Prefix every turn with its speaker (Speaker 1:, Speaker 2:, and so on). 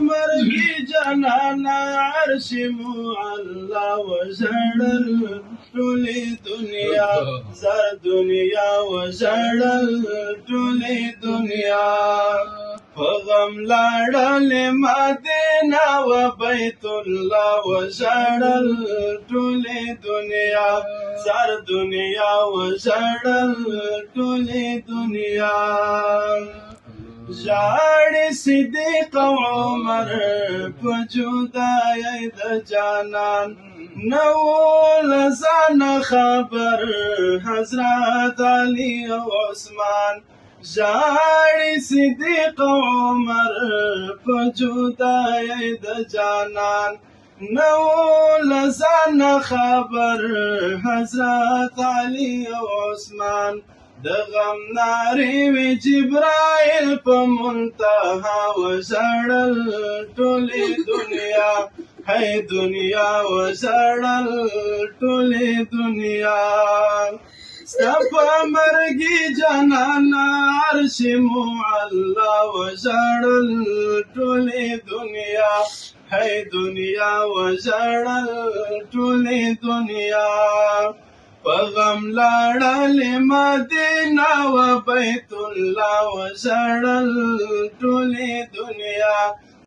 Speaker 1: مرګي جانانا عرش معلا وزړل ټولې دنیا زر دنیا وزړل ټولې دنیا فغم لاړل مدینه و بیت الله وزړل ټولې دنیا زر دنیا وزړل ټولې دنیا ژاړي صدیق او عمر په جدایۍ د جانان نو لزان خبر حضرت علی او عثمان ژاړي صدیق او عمر په جدایۍ د جانان نو لزان خبر حضرت علی او عثمان د غم نارې وی جبرائیل په منتها وژړل ټولې دنیا هی دنیا وژړل ټولې دنیا ستا په مرګي جانانا عرش معلا وژړل ټولې دنیا هی دنیا وژړل ټولې دنیا پغم لاړل مدینه و بیت الله وژړل ټولې دنیا